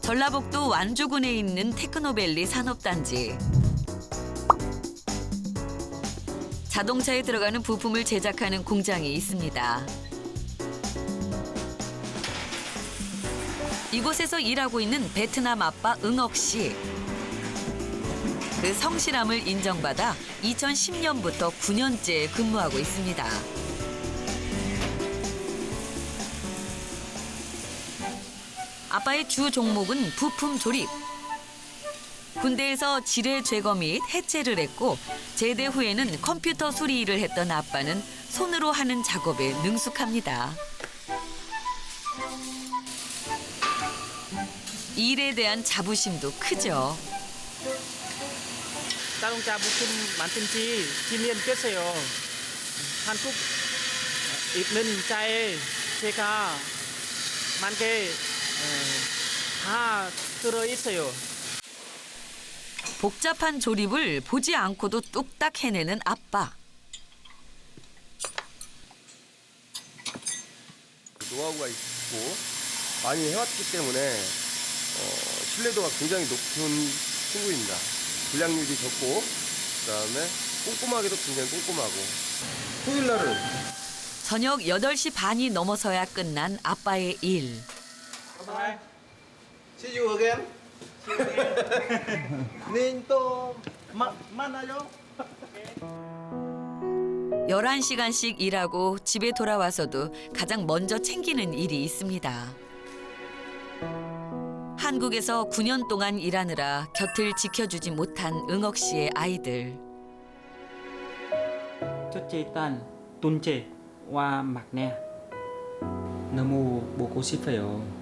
전라북도 완주군에 있는 테크노밸리 산업단지. 자동차에 들어가는 부품을 제작하는 공장이 있습니다. 이곳에서 일하고 있는 베트남 아빠 응옥 씨. 그 성실함을 인정받아 2010년부터 9년째 근무하고 있습니다. 아빠의 주 종목은 부품 조립. 군대에서 지뢰 제거 및 해체를 했고 제대 후에는 컴퓨터 수리 일을 했던 아빠는 손으로 하는 작업에 능숙합니다. 일에 대한 자부심도 크죠. 자동차 부품 만든 지 10년 됐어요. 한국 있는 차에 제가 만개 다 들어있어요. 복잡한 조립을 보지 않고도 뚝딱 해내는 아빠. 노하우가 있고 많이 해왔기 때문에 신뢰도가 굉장히 높은 친구입니다. 불량률이 적고 그다음에 꼼꼼하게도 굉장히 꼼꼼하고. 토요일 날은 저녁 8시 반이 넘어서야 끝난 아빠의 일. Bye. See you again. Ninto 만나요. 11시간씩 일하고 집에 돌아와서도 가장 먼저 챙기는 일이 있습니다. 한국에서 9년 동안 일하느라 곁을 지켜주지 못한 응옥 씨의 아이들. 첫째 딸 둘째와 막내 너무 보고 싶어요.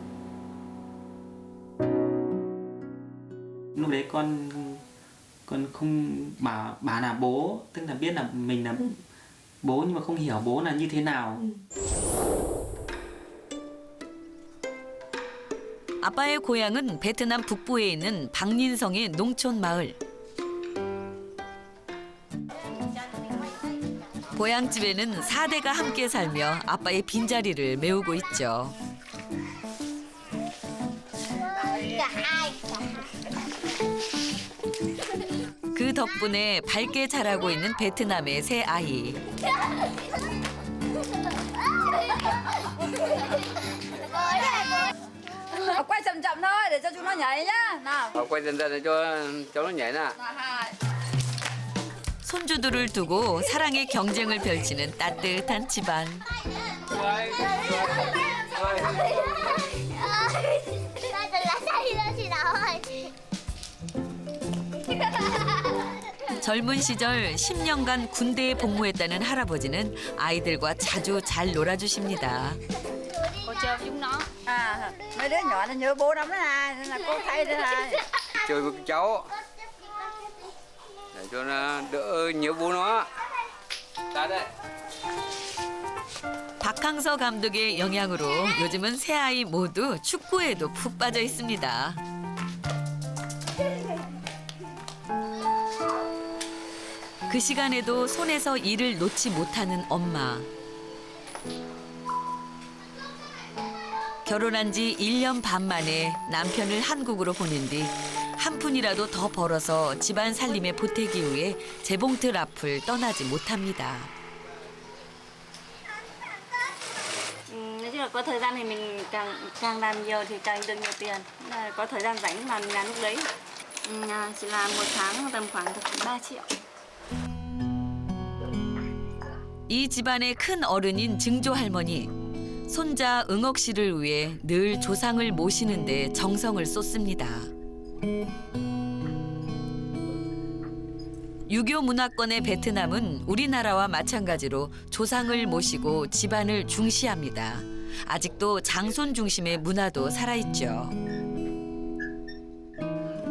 Lúc đấy con không bảo là bố, tức là biết là mình là bố nhưng mà không hiểu bố là như thế nào. 아빠의 고향은 베트남 북부에 있는 박린성의 농촌 마을. 고향집에는 4대가 함께 살며 아빠의 빈자리를 메우고 있죠. 그 덕분에 밝게 자라고 있는 베트남의 새 아이. Quay chậm chậm thôi để cho chúng nó nhảy nhá. Nào. Quay dần dần để cho nó nhảy nè. 손주들을 두고 사랑의 경쟁을 펼치는 따뜻한 집안. 젊은 시절 10년간 군대에 복무했다는 할아버지는 아이들과 자주 잘 놀아주십니다. À, mấy đứa nhỏ nó nhớ bố lắm đó này, nên là cô thay đây này. Chơi với các cháu để cho nó đỡ nhớ bố nó. Ra đây. 박항서 감독의 영향으로 요즘은 세 아이 모두 축구에도 푹 빠져 있습니다. 그 시간에도 손에서 일을 놓지 못하는 엄마. 결혼한 지 1년 반 만에 남편을 한국으로 보낸 뒤 한 푼이라도 더 벌어서 집안 살림에 보태기 위해 재봉틀 앞을 떠나지 못합니다. Nói chung là có thời gian thì mình càng làm nhiều thì càng được nhiều tiền. Có thời gian rảnh làm nhà lúc đấy. Chỉ làm một tháng tầm khoảng 3 triệu. 이 집안의 큰 어른인 증조 할머니. 손자 응옥 씨를 위해 늘 조상을 모시는 데 정성을 쏟습니다. 유교 문화권의 베트남은 우리나라와 마찬가지로 조상을 모시고 집안을 중시합니다. 아직도 장손 중심의 문화도 살아있죠.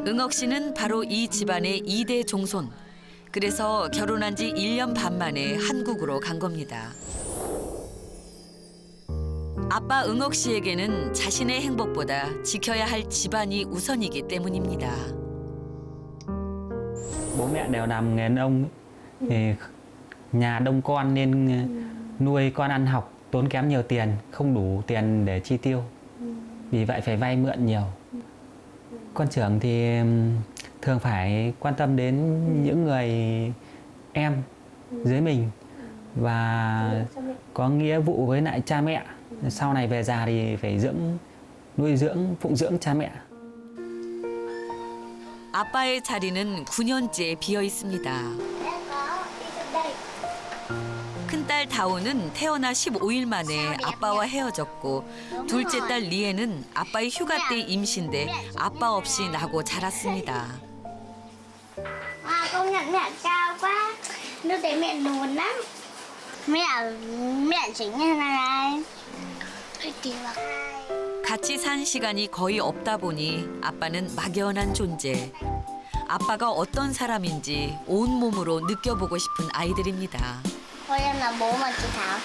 응옥 씨는 바로 이 집안의 2대 종손. 그래서 결혼한 지 1년 반 만에 한국으로 간 겁니다. 아빠 응옥 씨에게는 자신의 행복보다 지켜야 할 집안이 우선이기 때문입니다. Bố mẹ đều làm nghề nông, thì nhà đông con nên nuôi con ăn học tốn kém nhiều tiền, không đủ tiền để chi tiêu. Vì vậy phải vay mượn nhiều. con trưởng thì thường phải quan tâm đến những người em dưới mình và có nghĩa vụ với lại cha mẹ. Sau này về già thì phải nuôi dưỡng, phụng dưỡng cha mẹ. 아빠의 자리는 9년째 비어 있습니다. 큰딸 다오는 태어나 15일 만에 아빠와 헤어졌고 둘째 딸 리에는 아빠의 휴가 때 임신돼 아빠 없이 나고 자랐습니다. À, công nhận mẹ cao quá. Lúc đấy mẹ lùn lắm. Mẹ chính như này. 같이 산 시간이 거의 없다 보니 아빠는 막연한 존재. 아빠가 어떤 사람인지 온몸으로 느껴보고 싶은 아이들입니다. Thôi em là bố mà chị Thảo.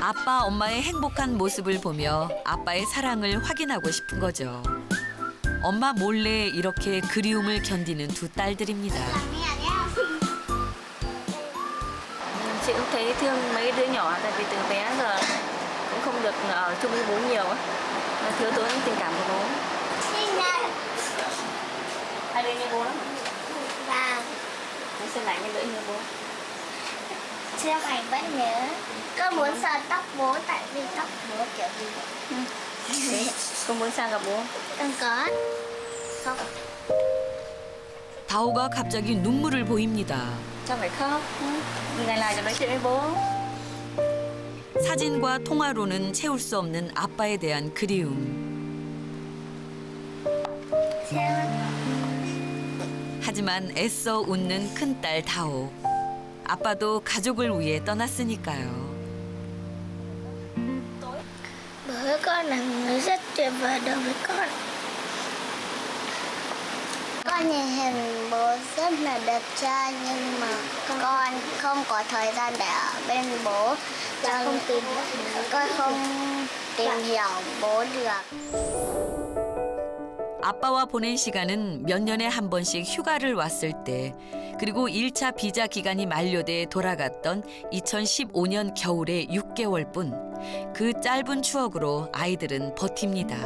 아빠, 엄마의 행복한 모습을 보며 아빠의 사랑을 확인하고 싶은 거죠. 엄마 몰래 이렇게 그리움을 견디는 두 딸들입니다. Chị cũng thấy thương mấy đứa nhỏ tại vì từ bé giờ cũng không được ở chung với bố nhiều á. Nó thiếu tốn tình cảm của bố. Hai đứa như bố lắm. Và Nó sẽ lại như đứa như bố. Siêu Thành vẫn nhớ. Con muốn sờ tóc bố tại vì tóc bố kiểu gì vậy? Con muốn sang gặp bố. Không có. Không. 다오가 갑자기 눈물을 보입니다. Chắc phải khóc. Ngày nào cho nói chuyện với bố. 사진과 통화로는 채울 수 없는 아빠에 대한 그리움. 하지만 애써 웃는 큰딸 다오. 아빠도 가족을 위해 떠났으니까요. Bố với con là người rất tuyệt vời đối với con. Con nhìn hình bố rất là đẹp trai nhưng mà con không có thời gian để ở bên bố. Con không tìm hiểu bố được. 아빠와 보낸 시간은 몇 년에 한 번씩 휴가를 왔을 때 그리고 1차 비자 기간이 만료돼 돌아갔던 2015년 겨울의 6개월뿐. 그 짧은 추억으로 아이들은 버팁니다.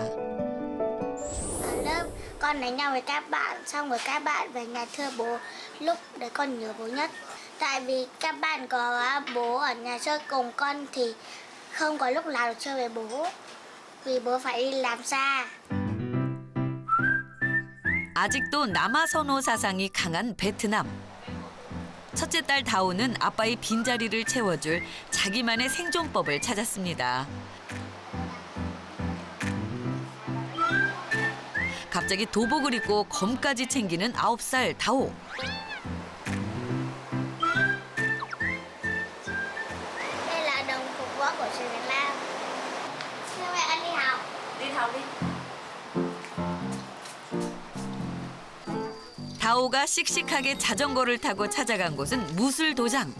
Ở lớp con đánh nhau với các bạn xong rồi các bạn về nhà thưa bố, lúc đấy con nhớ bố nhất. Tại vì các bạn có bố ở nhà chơi cùng con thì không có lúc nào được chơi với bố. Vì bố phải đi làm xa. 아직도 남아 선호 사상이 강한 베트남. 첫째 딸 다오는 아빠의 빈자리를 채워줄 자기만의 생존법을 찾았습니다. 갑자기 도복을 입고 검까지 챙기는 9살 다오. Đây là đồng phục võ của trường Việt Nam. Sao mẹ ăn đi học? Đi học đi. 다오가 씩씩하게 자전거를 타고 찾아간 곳은 무술도장.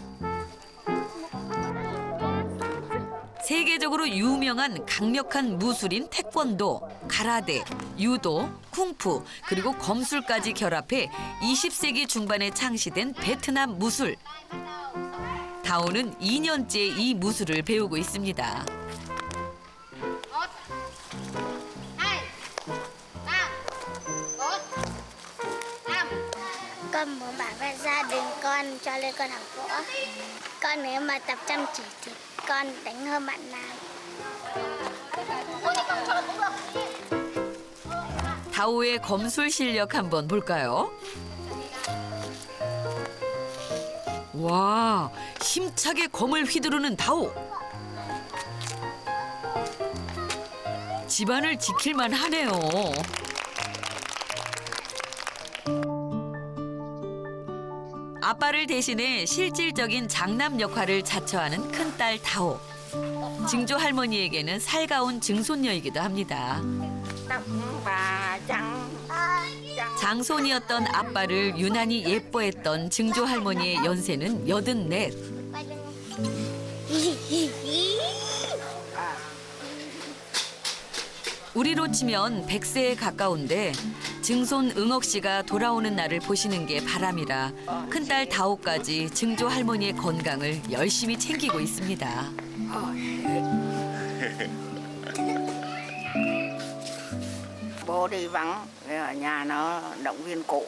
세계적으로 유명한 강력한 무술인 태권도, 가라데, 유도, 쿵푸, 그리고 검술까지 결합해 20세기 중반에 창시된 베트남 무술. 다오는 2년째 이 무술을 배우고 있습니다. Con muốn bảo vệ gia đình con cho nên con học võ. Con nếu mà tập chăm chỉ thì con đánh hơn bạn nào. 다오의 검술 실력 한번 볼까요? 와, 힘차게 검을 휘두르는 다오. 집안을 지킬만 하네요. 아빠를 대신해 실질적인 장남 역할을 자처하는 큰딸 다오. 증조 할머니에게는 살가운 증손녀이기도 합니다. 장손이었던 아빠를 유난히 예뻐했던 증조 할머니의 연세는 84. 우리로 치면 100세에 가까운데 증손 응옥 씨가 돌아오는 날을 보시는 게 바람이라 큰딸 다오까지 증조 할머니의 건강을 열심히 챙기고 있습니다. Bố đi vắng, ở nhà nó động viên cụ.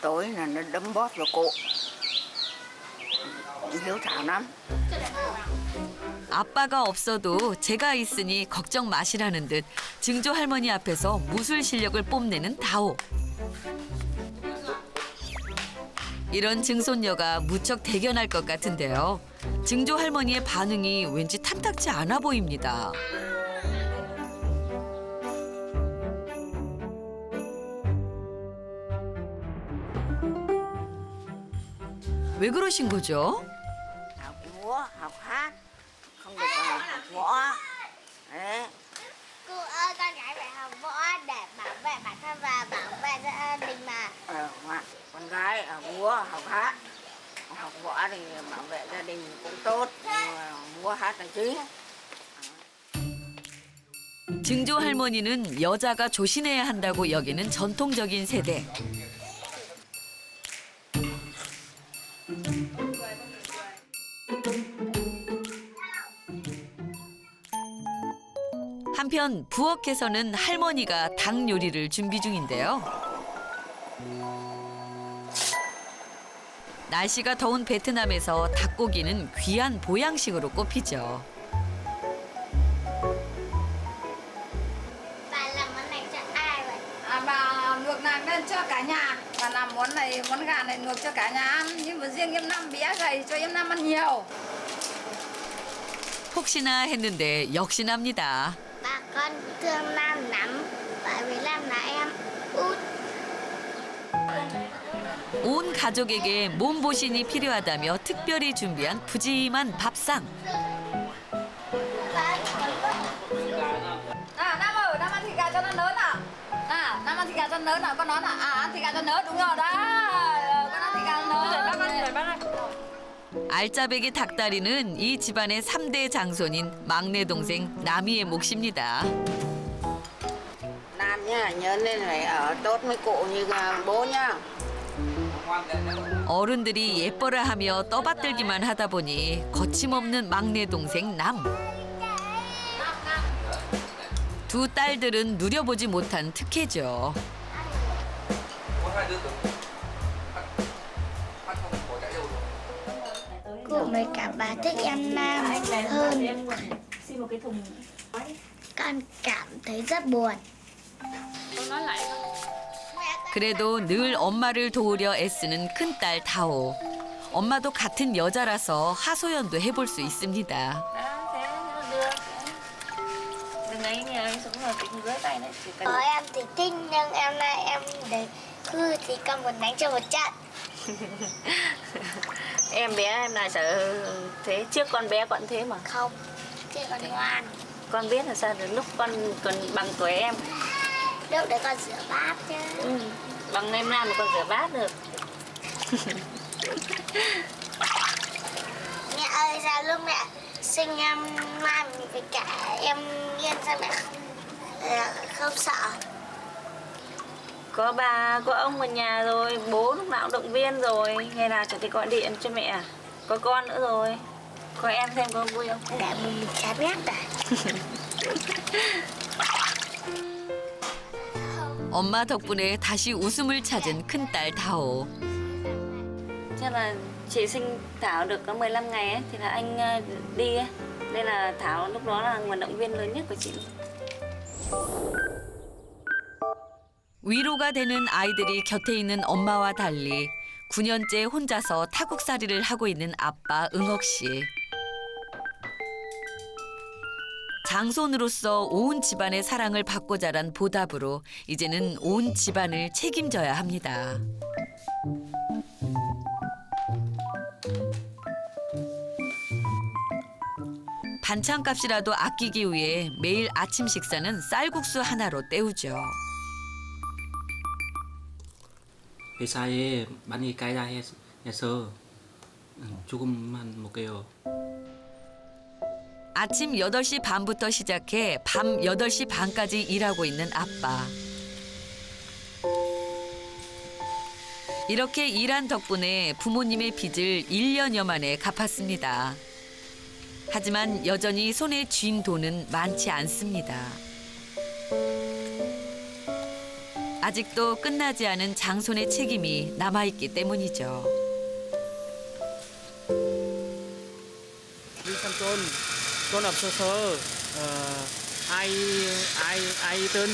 Tối là nó đấm bóp cho cụ. Hiếu thảo lắm. 아빠가 없어도 제가 있으니 걱정 마시라는 듯 증조 할머니 앞에서 무술 실력을 뽐내는 다오. 이런 증손녀가 무척 대견할 것 같은데요. 증조 할머니의 반응이 왠지 탐탁지 않아 보입니다. 왜 그러신 거죠? Học múa, học hát, không được học võ. Đấy. Cô ơi, con gái phải học võ để bảo vệ bản thân và bảo vệ gia đình mà. Con gái học múa, học hát. Học võ thì bảo vệ gia đình cũng tốt. Nhưng mà múa hát là chính. 증조 할머니는 여자가 조신해야 한다고 여기는 전통적인 세대. 한편 부엌에서는 할머니가 닭 요리를 준비 중인데요. 날씨가 더운 베트남에서 닭고기는 귀한 보양식으로 꼽히죠. Bà làm món này cho ai vậy? Bà luộc này lên cho cả nhà. Bà làm món này, món gà này luộc cho cả nhà ăn. Nhưng mà riêng em Năm bé gầy cho em Năm ăn nhiều. 혹시나 했는데 역시납니다. Bà con thương Nam lắm, bởi vì Nam là em út. 온 가족에게 몸보신이 필요하다며 특별히 준비한 푸짐한 밥상. Năm ơi, Năm ăn thịt gà cho nó lớn à? Năm ăn thịt gà cho nó lớn à? Con nói là ăn thịt gà cho nó lớn, đúng rồi đó. Con ăn thịt gà cho nó lớn. Bác ăn, bác ăn. 알짜배기 닭다리는 이 집안의 3대 장손인 막내 동생 남이의 몫입니다. Nam nhá, nhớ nên phải ở tốt với cụ như bố nhá. 어른들이 예뻐라 하며 떠받들기만 하다 보니 거침없는 막내 동생 남. 두 딸들은 누려보지 못한 특혜죠. Cụ với cả bà thích em Nam hơn. Con cảm thấy rất buồn. 그래도 늘 엄마를 도우려 애쓰는 큰딸 다오. 엄마도 같은 여자라서 하소연도 해볼 수 있습니다. Em thì thích nhưng em nay em để hư thì con muốn đánh cho một trận. Em bé em là sợ thế, trước con bé còn thế mà. Không, chứ con ngoan. Con biết là sao được lúc con còn bằng tuổi em. Lúc đấy con rửa bát chứ. Bằng em Nam mà con rửa bát được. Mẹ ơi, sao lúc mẹ sinh em Nam với cả em Yên sao mẹ không sợ? Có bà, có ông ở nhà rồi, bố lúc nào cũng động viên rồi. Ngày nào chẳng thì gọi điện cho mẹ. Có con nữa rồi. Có em thêm có vui không? Để mình chán ghét à? 엄마 덕분에 다시 웃음을 찾은 큰딸 다오. Chắc là chị sinh Thảo được có 15 ngày ấy, thì là anh đi ấy. Nên là Thảo lúc đó là nguồn động viên lớn nhất của chị. 위로가 되는 아이들이 곁에 있는 엄마와 달리 9년째 혼자서 타국살이를 하고 있는 아빠 응옥 씨. 장손으로서 온 집안의 사랑을 받고 자란 보답으로 이제는 온 집안을 책임져야 합니다. 반찬값이라도 아끼기 위해 매일 아침 식사는 쌀국수 하나로 때우죠. 회사에 많이 가야 해서 조금만 먹어요. 아침 8시 반부터 시작해 밤 8시 반까지 일하고 있는 아빠. 이렇게 일한 덕분에 부모님의 빚을 1년여 만에 갚았습니다. 하지만 여전히 손에 쥔 돈은 많지 않습니다. 아직도 끝나지 않은 장손의 책임이 남아있기 때문이죠. đi xăm tôn ập sơ sơ ai tên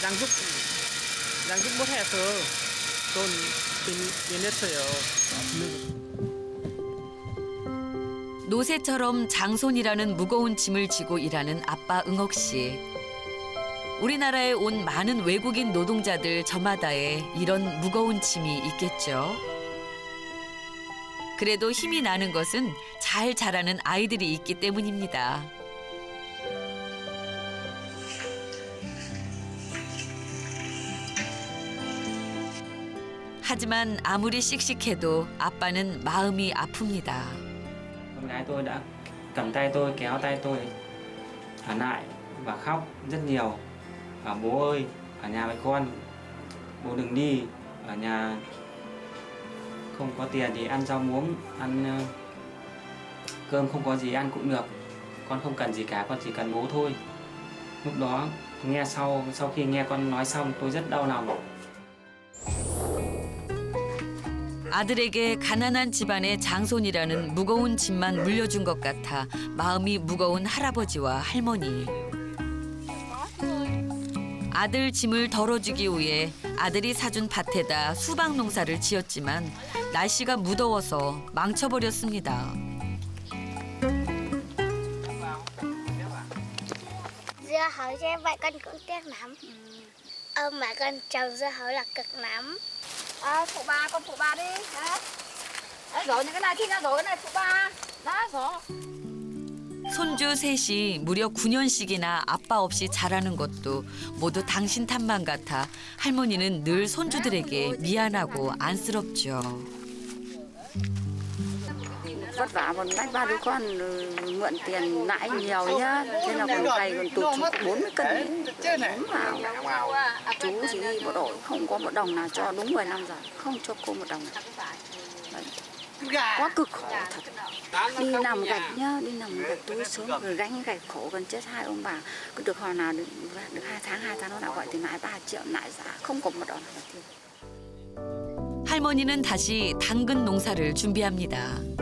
đang giúp bớt hè sơ tôn tiền nhất sợi 노새처럼 장손이라는 무거운 짐을 지고 일하는 아빠 응옥 씨. 우리나라에 온 많은 외국인 노동자들 저마다에 이런 무거운 짐이 있겠죠. 그래도 힘이 나는 것은 잘 자라는 아이들이 있기 때문입니다. 하지만 아무리 씩씩해도 아빠는 마음이 아픕니다. Con gái tôi đã cầm tay tôi, kéo tay tôi ở lại và khóc rất nhiều. Bảo bố ơi, ở nhà với con, bố đừng đi, ở nhà không có tiền thì ăn rau muống, ăn cơm không có gì ăn cũng được. Con không cần gì cả, con chỉ cần bố thôi. Lúc đó nghe sau khi nghe con nói xong tôi rất đau lòng. 아들에게 가난한 집안의 장손이라는 무거운 짐만 물려준 것 같아 마음이 무거운 할아버지와 할머니. 아들 짐을 덜어주기 위해 아들이 사준 밭에다 수박 농사를 지었지만 날씨가 무더워서 망쳐버렸습니다. Dưa hấu cho em vậy con cũng tiếc lắm. Mà con trồng dưa hấu là cực lắm. Phụ ba, con phụ ba đi. Đấy, rồi những cái này thì ra rồi, cái này phụ ba. Đã rồi. 손주 셋이 무려 9년씩이나 아빠 없이 자라는 것도 모두 당신 탓만 같아 할머니는 늘 손주들에게 미안하고 안쓰럽죠. Vất vả một nách ba đứa con mượn tiền lãi nhiều nhá, thế là còn cày còn tụt xuống 40 cân đúng vào. Chú chỉ đi bộ đội không có một đồng nào cho đúng 15 giờ, không cho cô một đồng nào. Đấy. Quá cực khổ thật. Đi nằm gạch nhá, đi nằm gạch túi sướng rồi gánh gạch khổ gần chết hai ông bà. Cứ được hồi nào được 2 tháng nó lại gọi tiền lãi 3 triệu lãi giá không có một đồng nào tiền. 할머니는 다시 당근 농사를 준비합니다.